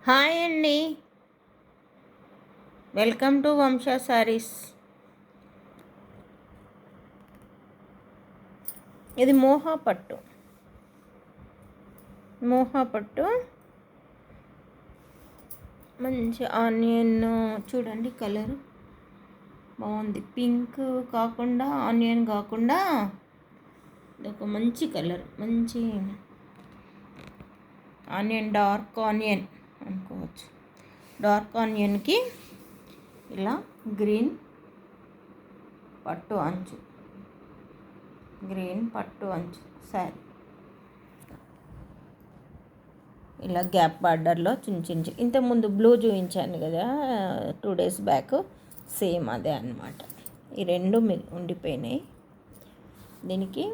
Hi అండి. Welcome to వంశ సారీస్. ఇది మోహా పట్టు మంచి ఆనియన్. చూడండి కలర్ బాగుంది. పింక్ కాకుండా ఆనియన్ కాకుండా ఇది ఒక మంచి కలర్, మంచి ఆనియన్, డార్క్ ఆనియన్ అనుకోవచ్చు. డార్క్ ఆనియన్కి ఇలా గ్రీన్ పట్టు అంచు శారీ, ఇలా గ్యాప్ బార్డర్లో చిన్న ఇంతకుముందు బ్లూ చూపించాను కదా 2 days బ్యాక్, సేమ్ అదే అన్నమాట. ఈ రెండు ఉండిపోయినాయి. దీనికి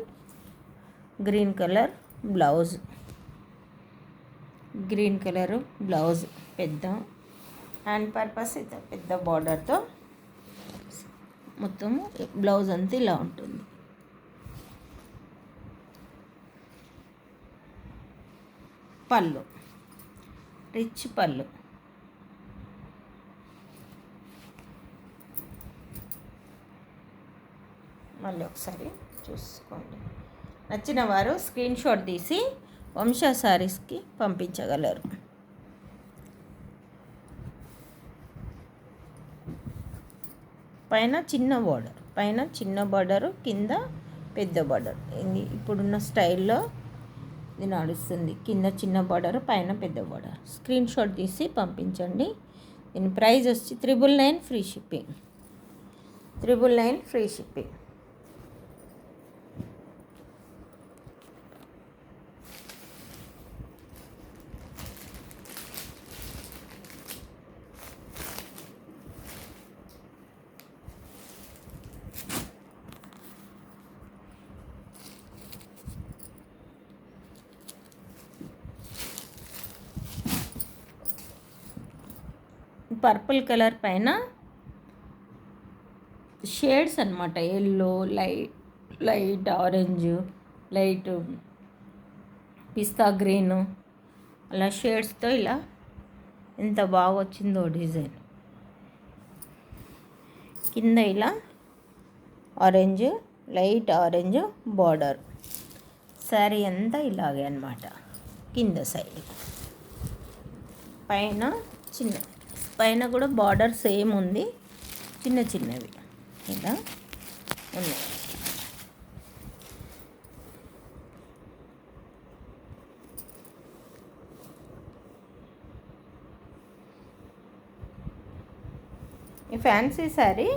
గ్రీన్ కలర్ బ్లౌజ్ పెద్ద హ్యాండ్ పర్పస్, పెద్ద బార్డర్తో మొత్తం బ్లౌజ్ అంతా ఇలా ఉంటుంది. పళ్ళు రిచ్ పళ్ళు. మళ్ళీ ఒకసారి చూసుకోండి. నచ్చిన వారు స్క్రీన్ షాట్ తీసి వంశ సారీస్కి పంపించగలరు. పైన చిన్న బార్డరు, కింద పెద్ద బార్డర్. ఇప్పుడున్న స్టైల్లో ఇది నడుస్తుంది. కింద చిన్న బార్డర్, పైన పెద్ద బార్డర్. స్క్రీన్ షాట్ తీసి పంపించండి. దీని ప్రైస్ వచ్చి 999 ఫ్రీ షిప్పింగ్. పర్పుల్ కలర్ పైన షేడ్స్ అన్నమాట. ఎల్లో, లైట్ ఆరెంజ్, లైట్ పిస్తా గ్రీన్, అలా షేడ్స్తో ఇలా ఎంత బాగా వచ్చిందో డిజైన్. కింద ఇలా orange, light orange border. Sari అంతా ఇలాగే అన్నమాట. కింద సైడ్ పైన కూడా బార్డర్ సేమ్ ఉంది. చిన్నవి ఇలా ఉన్నాయి. ఈ ఫ్యాన్సీ శారీ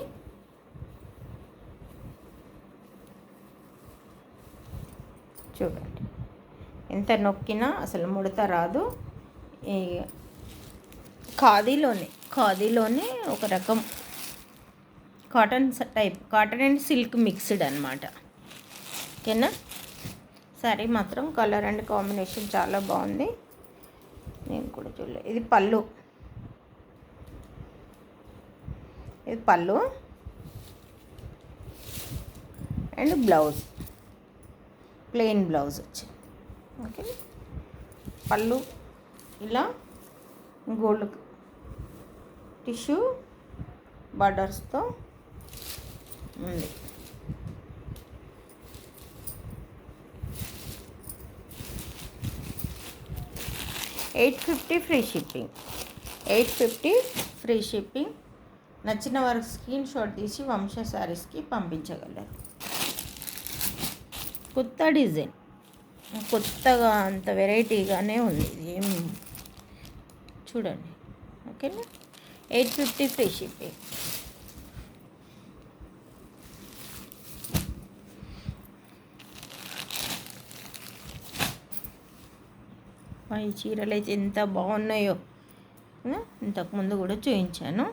చూడండి, ఎంత నొక్కినా అసలు ముడత రాదు. ఈ ఖాదీలోనే ఒక రకం కాటన్ అండ్ సిల్క్ మిక్స్డ్ అనమాట. ఓకేనా. శారీ మాత్రం కలర్ అండ్ కాంబినేషన్ చాలా బాగుంది. నేను కూడా చూడలేదు. ఇది పళ్ళు అండ్ బ్లౌజ్, ప్లెయిన్ బ్లౌజ్ వచ్చి. ఓకే. పళ్ళు ఇలా గోల్డ్ టిష్యూ బార్డర్స్తో ఉంది. $850 ఫ్రీ షిప్పింగ్. నచ్చిన వారికి స్క్రీన్ షాట్ తీసి వంశ సారీస్కి పంపించగలరు. కొత్త డిజైన్, కొత్తగా అంత వెరైటీగానే ఉంది. ఏం చూడండి. ఓకేనా. $850 ఫ్రీ షిప్పింగ్. ఈ చీరలు అయితే ఎంత బాగున్నాయో. ఇంతకుముందు కూడా చూపించాను.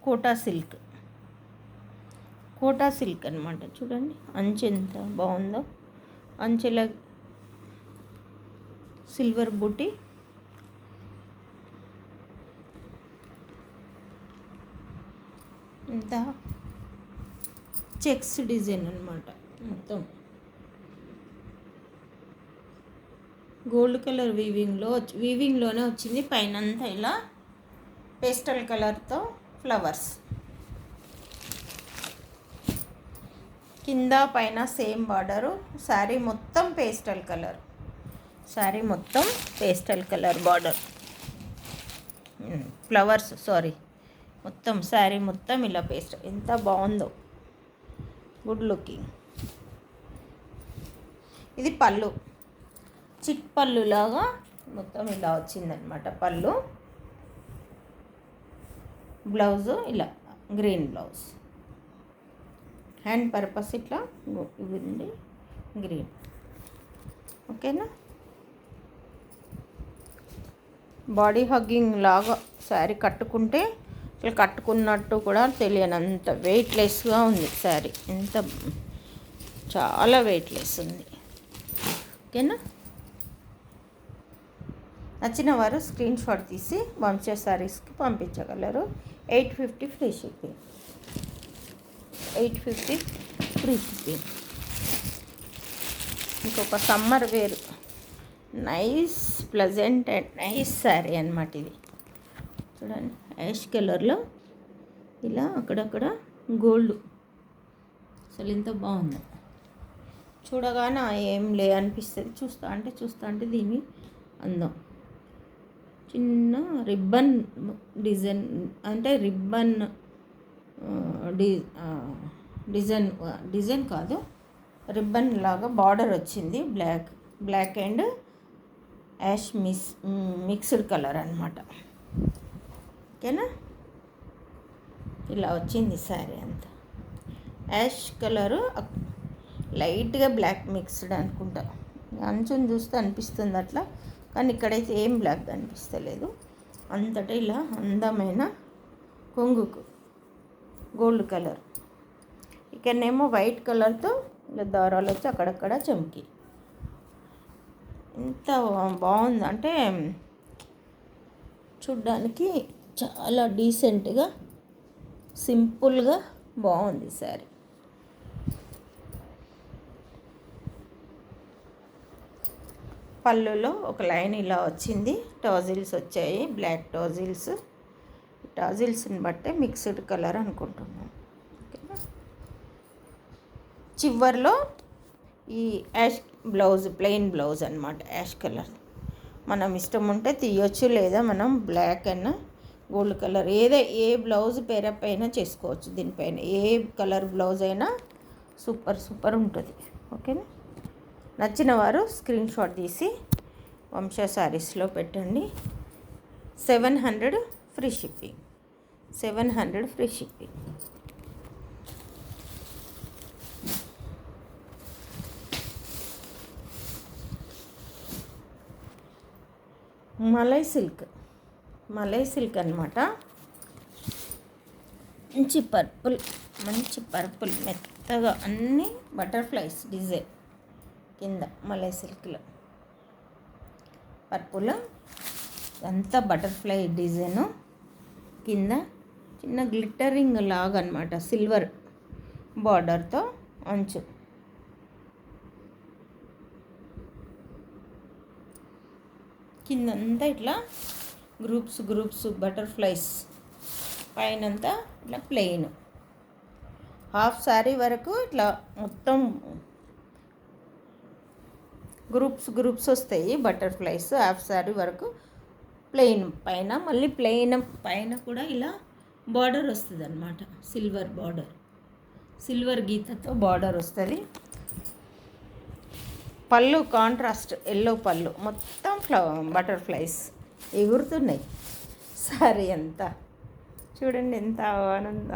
కోటా సిల్క్ అనమాట. చూడండి అంచు ఎంత బాగుందో. అంచెల సిల్వర్ బూటీ, ఇంత చెక్స్ డిజైన్ అనమాట మొత్తం. గోల్డ్ కలర్ వీవింగ్లోనే వచ్చింది. పైన అంతా ఇలా పేస్టల్ కలర్తో ఫ్లవర్స్, కింద పైన సేమ్ బార్డరు. శారీ మొత్తం పేస్టల్ కలర్, శారీ మొత్తం pastel colour border, flowers sorry, మొత్తం శారీ మొత్తం ఇలా పేస్ట్. ఎంత బాగుందో, గుడ్ లుకింగ్. ఇది పళ్ళు, చిట్ పళ్ళు లాగా మొత్తం ఇలా వచ్చిందనమాట పళ్ళు. బ్లౌజు ఇలా గ్రీన్ బ్లౌజ్, హ్యాండ్ పర్పస్ ఇట్లా ఇది ఉంది గ్రీన్. ఓకేనా, బాడీ హగ్గింగ్ లాగా శారీ కట్టుకుంటే ఇట్లా కట్టుకున్నట్టు కూడా తెలియనంత వెయిట్లెస్గా ఉంది శారీ. ఎంత చాలా వెయిట్లెస్ ఉంది. ఓకేనా, నచ్చిన వారు స్క్రీన్ షాట్ తీసి వంశ శారీస్కి పంపించగలరు. 850 ఫ్రీ షిప్పింగ్, 850 ఫ్రీ షిప్పింగ్. ఇంకొక summer wear nice pleasant and nice sari అనమాట ఇది. చూడండి, యాష్ కలర్లో ఇలా అక్కడక్కడ గోల్డ్, అసలు ఎంత బాగుంది. చూడగానే ఏం లే అనిపిస్తుంది, చూస్తా అంటే దీని అందం. చిన్న రిబ్బన్ డిజైన్, అంటే రిబ్బన్ డిజైన్ కాదు, రిబ్బన్ లాగా బార్డర్ వచ్చింది. Black and ash mixed colour అనమాట. ఓకేనా, ఇలా వచ్చింది శారీ అంతా. యాష్ కలరు లైట్గా బ్లాక్ మిక్స్డ్ అనుకుంటా, అంచుని చూస్తే అనిపిస్తుంది అట్లా, కానీ ఇక్కడైతే ఏం బ్లాక్ అనిపిస్తలేదు. అంతటా ఇలా అందమైన కొంగుకు గోల్డ్ కలర్, ఇక్కడనేమో వైట్ కలర్తో ఇలా దారాలు వచ్చి అక్కడక్కడ చమ్కి. ఎంత బాగుంది అంటే చూడ్డానికి చాలా డీసెంట్గా సింపుల్గా బాగుంది శారీ. పళ్ళులో ఒక లైన్ ఇలా వచ్చింది, టాజిల్స్ వచ్చాయి, బ్లాక్ టాజిల్స్. టాజిల్స్ని బట్టే మిక్స్డ్ కలర్ అనుకుంటున్నాను. ఓకేనా, చివర్లో ఈ యాష్ బ్లౌజ్, ప్లెయిన్ బ్లౌజ్ అనమాట, యాష్ కలర్. మనం ఇష్టం ఉంటే తీయొచ్చు, లేదా మనం బ్లాక్ అయినా గోల్డ్ కలర్ ఏ బ్లౌజ్ పేరప్ అయినా చేసుకోవచ్చు. దీనిపైన ఏ కలర్ బ్లౌజ్ అయినా సూపర్ ఉంటుంది. ఓకేనా, నచ్చిన వారు స్క్రీన్ షాట్ తీసి వంశ శారీస్లో పెట్టండి. 700 free shipping, 700 free shipping. Malai silk అనమాట. మంచి పర్పుల్ మెత్తగా అన్నీ బటర్ఫ్లైస్ డిజైన్ కింద. మలై సిల్క్లో పర్పుల్ అంతా బటర్ఫ్లై డిజైను, కింద చిన్న గ్లిట్టరింగ్ లాగా అనమాట, సిల్వర్ బార్డర్తో అంచు. కిందంతా ఇట్లా గ్రూప్స్ బటర్ఫ్లైస్, పైనంతా ఇట్లా ప్లెయిన్. హాఫ్ శారీ వరకు ఇట్లా మొత్తం గ్రూప్స్ వస్తాయి బటర్ఫ్లైస్. హాఫ్ శారీ వరకు ప్లెయిన్ పైన, మళ్ళీ ప్లెయిన్ పైన కూడా ఇలా బార్డర్ వస్తుంది అనమాట, సిల్వర్ బార్డర్, సిల్వర్ గీతతో బార్డర్ వస్తుంది. పళ్ళు కాంట్రాస్ట్ ఎల్లో పళ్ళు, మొత్తం బటర్ఫ్లైస్ ఎగురుతున్నాయి. సారీ అంతా చూడండి ఎంత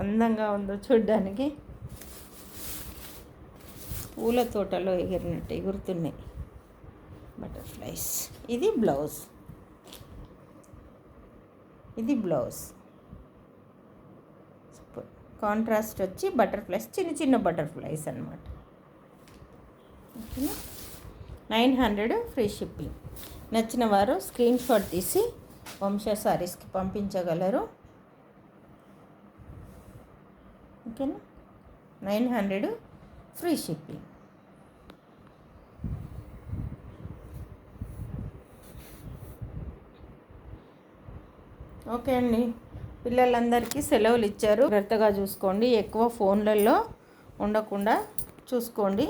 అందంగా ఉందో చూడ్డానికి, పూల తోటలో ఎగిరినట్టు ఎగురుతున్నాయి బటర్ఫ్లైస్. ఇది బ్లౌజ్ కాంట్రాస్ట్ వచ్చి బటర్ఫ్లైస్, చిన్న బటర్ఫ్లైస్ అనమాట. ఓకేనా, 900 ఫ్రీ షిప్పింగ్. నచ్చిన వారు స్క్రీన్ షాట్ తీసి వంశ శారీస్కి పంపించగలరు. ఓకేనా, 900 ఫ్రీ షిప్పింగ్. ఓకే అండి, పిల్లలందరికీ సెలవులు ఇచ్చారు, జాగ్రత్తగా చూసుకోండి, ఎక్కువ ఫోన్లలో ఉండకుండా చూసుకోండి.